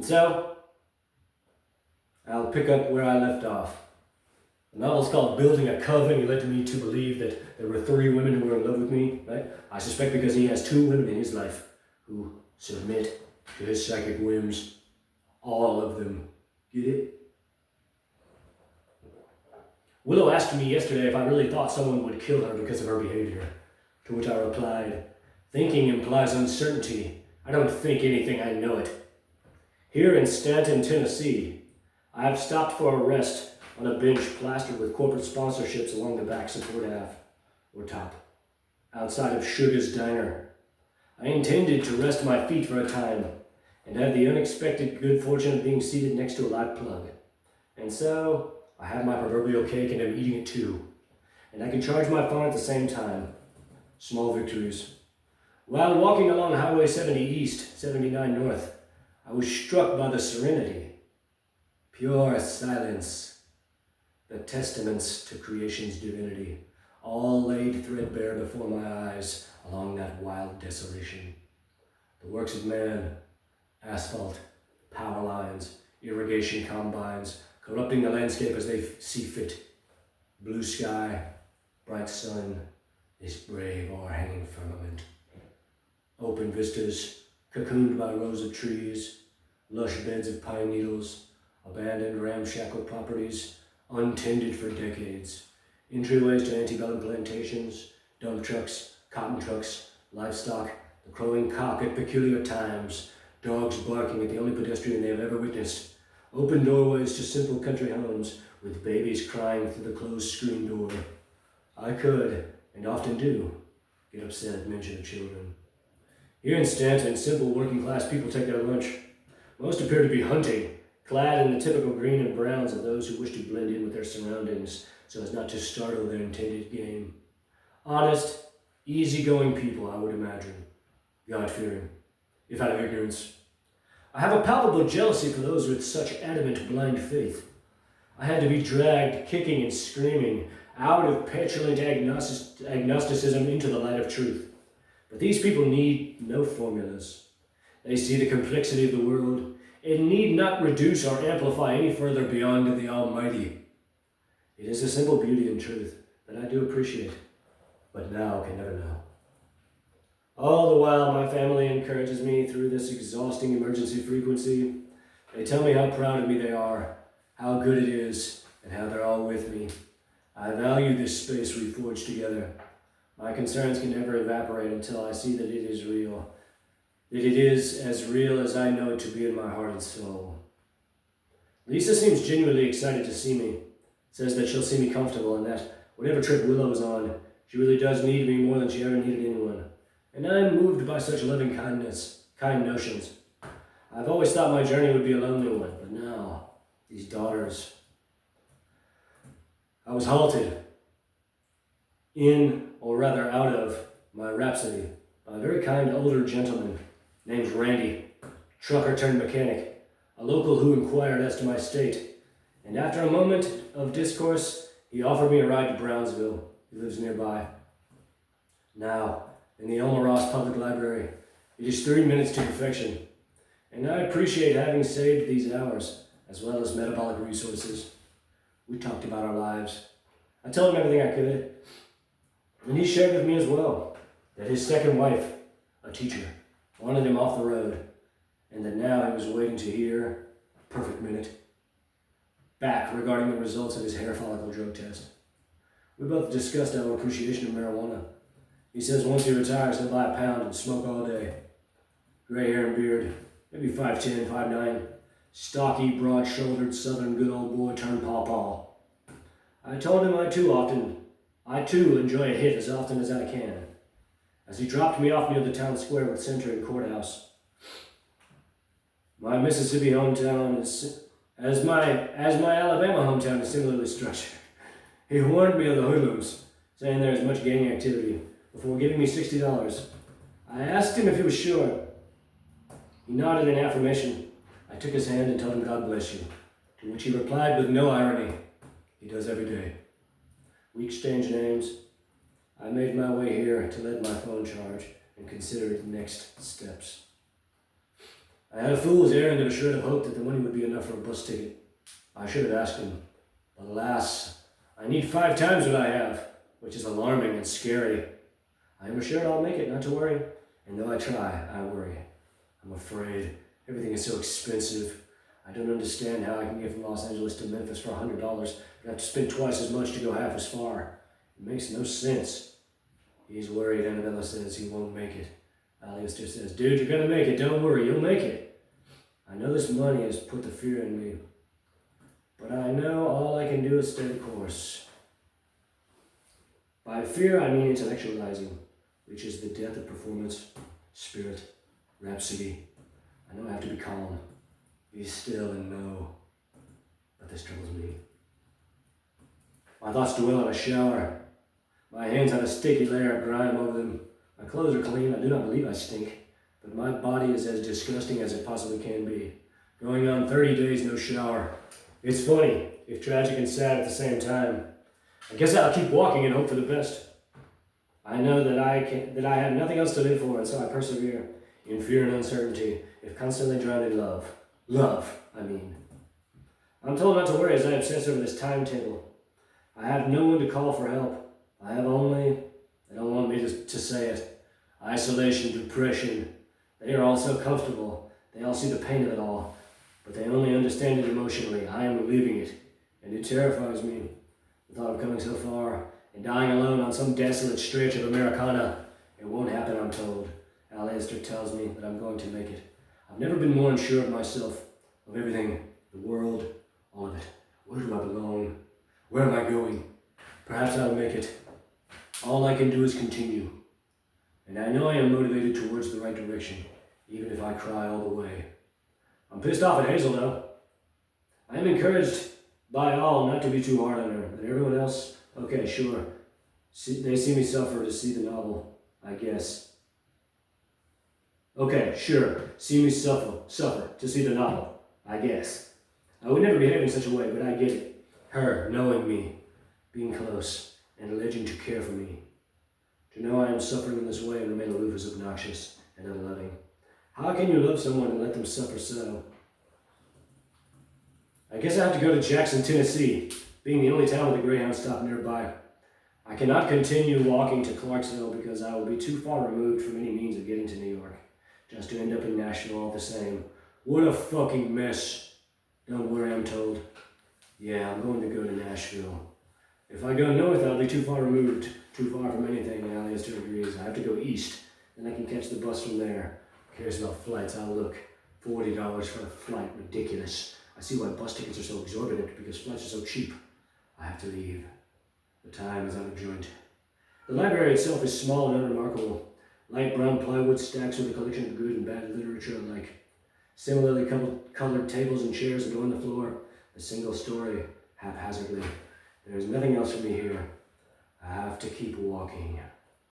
so, I'll pick up where I left off. The novel's called Building a Coven. He led me to believe that there were 3 women who were in love with me, right? I suspect because he has 2 women in his life who submit to his psychic whims. All of them. Get it? Willow asked me yesterday if I really thought someone would kill her because of her behavior, to which I replied, thinking implies uncertainty. I don't think anything, I know it. Here in Stanton, Tennessee, I have stopped for a rest on a bench plastered with corporate sponsorships along the backs of Fort Ave, or top, outside of Sugar's Diner. I intended to rest my feet for a time, and had the unexpected good fortune of being seated next to a live plug. And so, I have my proverbial cake and am eating it too. And I can charge my phone at the same time. Small victories. While walking along Highway 70 East, 79 North, I was struck by the serenity, pure silence, the testaments to creation's divinity, all laid threadbare before my eyes along that wild desolation. The works of man, asphalt, power lines, irrigation combines, corrupting the landscape as they see fit. Blue sky, bright sun, this brave o'erhanging firmament. Open vistas, cocooned by rows of trees, lush beds of pine needles, abandoned ramshackle properties, untended for decades. Entryways to antebellum plantations, dump trucks, cotton trucks, livestock, the crowing cock at peculiar times, dogs barking at the only pedestrian they have ever witnessed. Open doorways to simple country homes with babies crying through the closed screen door. I could, and often do, get upset at mention of children. Here in Stanton, simple working class people take their lunch. Most appear to be hunting, clad in the typical green and browns of those who wish to blend in with their surroundings so as not to startle their intended game. Honest, easygoing people, I would imagine. God-fearing, if out of ignorance. I have a palpable jealousy for those with such adamant blind faith. I had to be dragged, kicking and screaming, out of petulant agnosticism into the light of truth. But these people need no formulas. They see the complexity of the world and need not reduce or amplify any further beyond the Almighty. It is a simple beauty and truth that I do appreciate, but now can never know. All the while, my family encourages me through this exhausting emergency frequency. They tell me how proud of me they are, how good it is, and how they're all with me. I value this space we forged together. My concerns can never evaporate until I see that it is real, that it is as real as I know it to be in my heart and soul. Lisa seems genuinely excited to see me, says that she'll see me comfortable and that whatever trip Willow is on, she really does need me more than she ever needed anyone. And I'm moved by such loving kindness, kind notions. I've always thought my journey would be a lonely one, but now, these daughters. I was halted in, or rather out of, my rhapsody by a very kind older gentleman named Randy, trucker turned mechanic, a local who inquired as to my state. And after a moment of discourse, he offered me a ride to Brownsville. He lives nearby. Now, in the Elmer Ross Public Library, it is 3 minutes to perfection. And I appreciate having saved these hours, as well as metabolic resources. We talked about our lives. I told him everything I could. And he shared with me as well that his second wife, a teacher, wanted him off the road, and that now he was waiting to hear, perfect minute, back regarding the results of his hair follicle drug test. We both discussed our appreciation of marijuana. He says once he retires, he'll buy a pound and smoke all day. Gray hair and beard, maybe 5'10", 5'9", stocky, broad-shouldered, southern good old boy turned pawpaw. I told him I too enjoy a hit as often as I can, as he dropped me off near the town square with Center and Courthouse. My Mississippi hometown is, as my Alabama hometown is similarly structured. He warned me of the hoodlums, saying there is much gang activity, before giving me $60. I asked him if he was sure. He nodded in affirmation. I took his hand and told him God bless you, to which he replied with no irony. He does every day. We exchanged names. I made my way here to let my phone charge and consider next steps. I had a fool's errand and a shred of hope that the money would be enough for a bus ticket. I should have asked him, but alas, I need 5 times what I have, which is alarming and scary. I am assured I'll make it, not to worry, and though I try, I worry. I'm afraid. Everything is so expensive. I don't understand how I can get from Los Angeles to Memphis for $100, but I have to spend twice as much to go half as far. It makes no sense. He's worried, Annabella says he won't make it. Alistair says, dude, you're gonna make it, don't worry, you'll make it. I know this money has put the fear in me, but I know all I can do is stay the course. By fear, I mean intellectualizing, which is the death of performance, spirit, rhapsody. I know I have to be calm, be still and know, but this troubles me. My thoughts dwell on a shower. My hands have a sticky layer of grime over them. My clothes are clean, I do not believe I stink, but my body is as disgusting as it possibly can be. Going on 30 days, no shower. It's funny, if tragic and sad at the same time. I guess I'll keep walking and hope for the best. I know that I have nothing else to live for, and so I persevere in fear and uncertainty, if constantly drowned in love. Love, I mean. I'm told not to worry as I obsess over this timetable. I have no one to call for help. I have only, they don't want me to say it, isolation, depression. They are all so comfortable. They all see the pain of it all, but they only understand it emotionally. I am living it, and it terrifies me. The thought of coming so far and dying alone on some desolate stretch of Americana. It won't happen, I'm told. Alistair tells me that I'm going to make it. I've never been more unsure of myself, of everything, the world, all of it. Where do I belong? Where am I going? Perhaps I'll make it. All I can do is continue. And I know I am motivated towards the right direction, even if I cry all the way. I'm pissed off at Hazel, though. I am encouraged by all not to be too hard on her. And everyone else, okay, sure. They see me suffer to see the novel, I guess. Okay, sure. See me suffer to see the novel, I guess. I would never behave in such a way, but I get it. Her, knowing me, being close, and alleging to care for me. To know I am suffering in this way and remain aloof is obnoxious and unloving. How can you love someone and let them suffer so? I guess I have to go to Jackson, Tennessee, being the only town with a Greyhound stop nearby. I cannot continue walking to Clarksville because I will be too far removed from any means of getting to New York, just to end up in Nashville all the same. What a fucking mess. Don't worry, I'm told. Yeah, I'm going to go to Nashville. If I go north, I'll be too far removed, too far from anything, and Alistair agrees. I have to go east, then I can catch the bus from there. Who cares about flights? I'll look. $40 for a flight, ridiculous. I see why bus tickets are so exorbitant, because flights are so cheap. I have to leave. The time is out of joint. The library itself is small and unremarkable. Light brown plywood stacks with a collection of good and bad literature alike. Similarly colored tables and chairs adorn the floor, a single story, haphazardly. There is nothing else for me here. I have to keep walking.